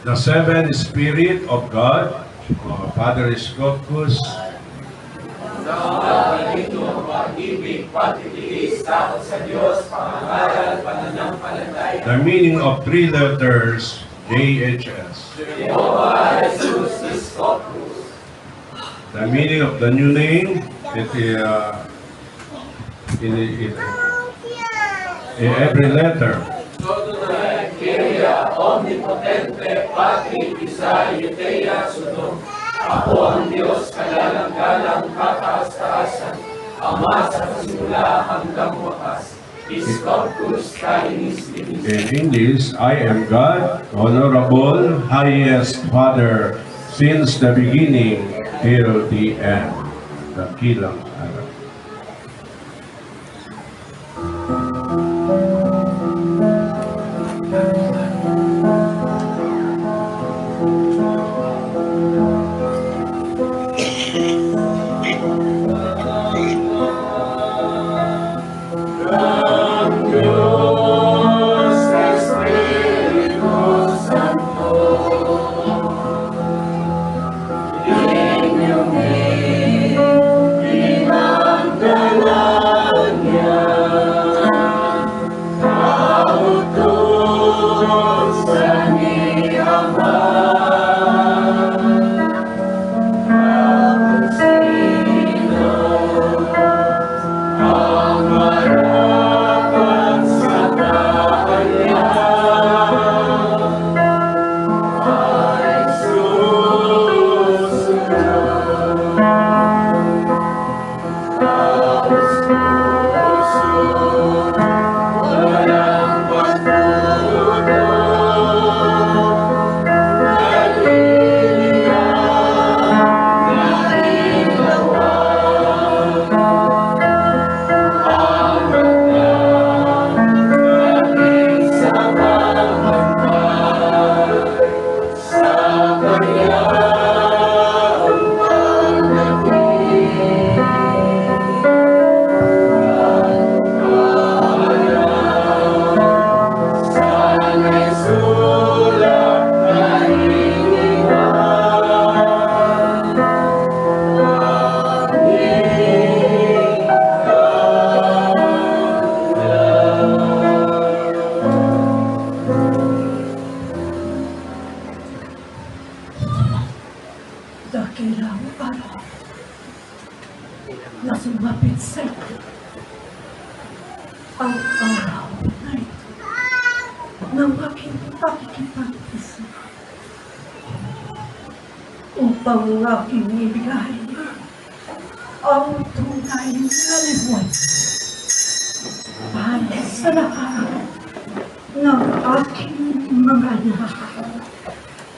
The seven Spirit of God, Father Scopus, the meaning of three letters, JHS. The meaning of the new name, in every letter. Omnipotente, Patri, Isa, Yuteya, Sudom. Ako ang Diyos, kagalang-galang, kataas-taasan, Ama sa simula hanggang wakas. Scopus Cainis Dinis. In English, I am God, honorable, highest Father, since the beginning till the end. Dakilang Araw. Upang aking ibigay ang tunay na liwan para sa lahat ng aking mga anak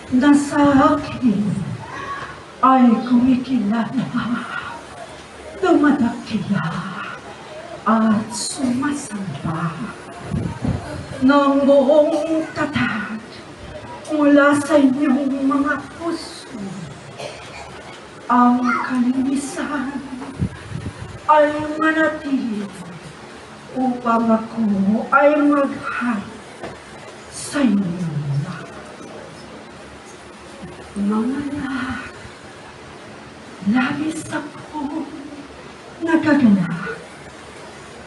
na sa akin ay kumikilala, dumadakila at sumasamba ng buong tatag mula sa inyong mga puso. Ang kalinisan ay manatili upang ako ay mag-hari sa inyo. Mga anak, labis ako nagagalak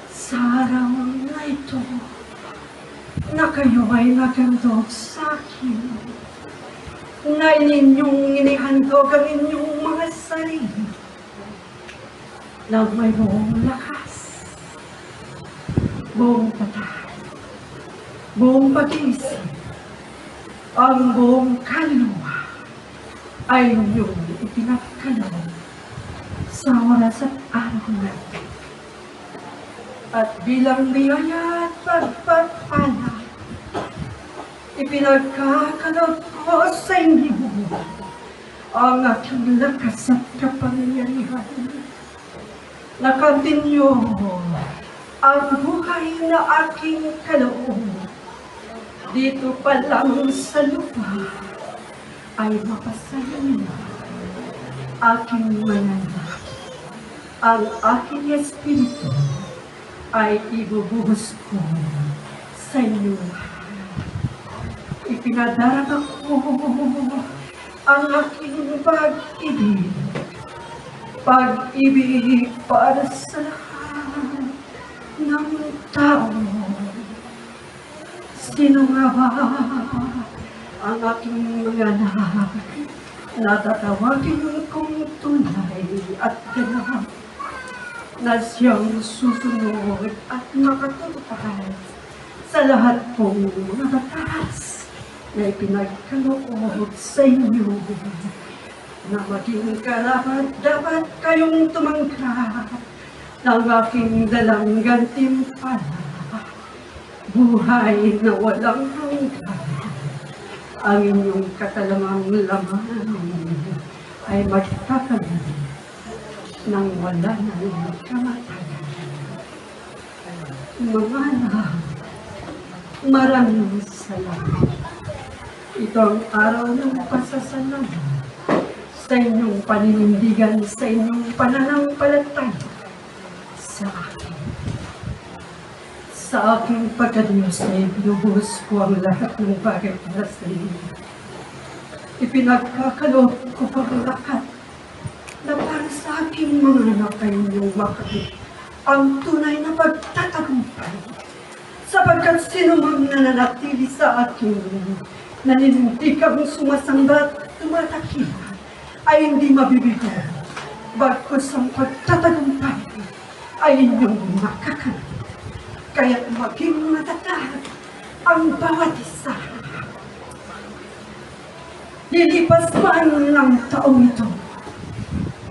sa araw na ito na kayo ay nagandog sa akin, na inyong inihandog ang inyong mga sarili na mayroong lakas, buong tatay, buong pag-iisip, ang buong kaluluwa ay inyong ipinagkaloob sa oras at araw na ito. At bilang biyaya at pagpapala, ipinagkakaloob ko sa inyo ang aking lakas at kapangyarihan. Nakantinyo ang buhay na aking kaloob. Dito pa lang sa lupa ay mapasahin na aking mananap. Ang aking espiritu ay ibubuhos ko sa inyo. ipinadarama ko ang aking pag-ibig. Pag-ibig para sa lahat ng tao. Sino nga ba ang aking mga anak na tatawagin kong tunay at ganap na siyang susunod at makatutupad sa lahat pong mga batas na ipinagkaloob sa inyo na maging karapat dapat kayong tumanggap ng aking dalang gantimpala. Buhay na walang hanggan, ang inyong katalamang laman ay magtatagal nang wala ng kamatayan. Mga anak, maraming salamat. Ito ang araw ng pasasalamat sa inyong paninindigan, sa inyong pananampalataya sa akin. Sa aking pagkadiyos ay binubuhos ko ang lahat ng bagay para sa inyo. Ipinagkakaloob ko pang lahat na para sa aking mga anak ay inyong makakit ang tunay na pagtatagumpay. Sapagkat sino mang nananatili sa akin, naninintikang sumasamba at tumatakila, ay hindi mabibigo. Bagkus ang pagtatagumpay ay inyong makakamit. Kaya't maging matatag ang bawat isa. Lilipas man ng taong ito,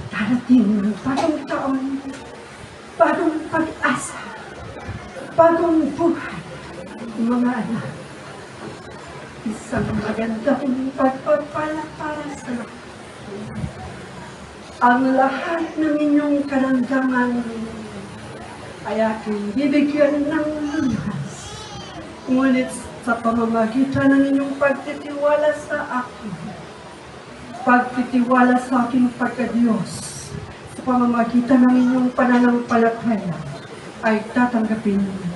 darating ng bagong taon, bagong pag-asa, bagong buhay, mga anak. Isang magandang pagpapala para sa lahat. Ang lahat ng inyong karamdaman ay aking bibigyan ng lunas. Ngunit sa pamamagitan ng inyong pagtitiwala sa akin, pagtitiwala sa aking pagkadiyos, sa pamamagitan ng inyong pananampalataya, ay tatanggapin niyo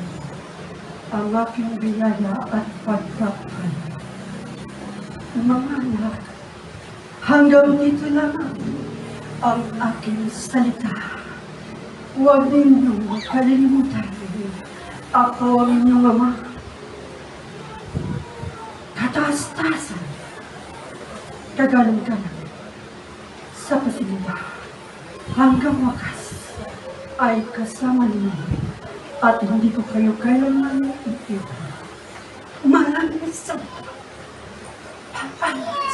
ang aking biyaya at pagpapala. Mga anak, hanggang dito lamang ang aking salita. Huwag ninyong kalilimutan. Ako ang inyong ama. Kataas-taasan, kagalang-galang, sa pasimula hanggang wakas ay kasama ninyo at hindi ko kayo kailanman iiwan. Maraming salamat. Papa.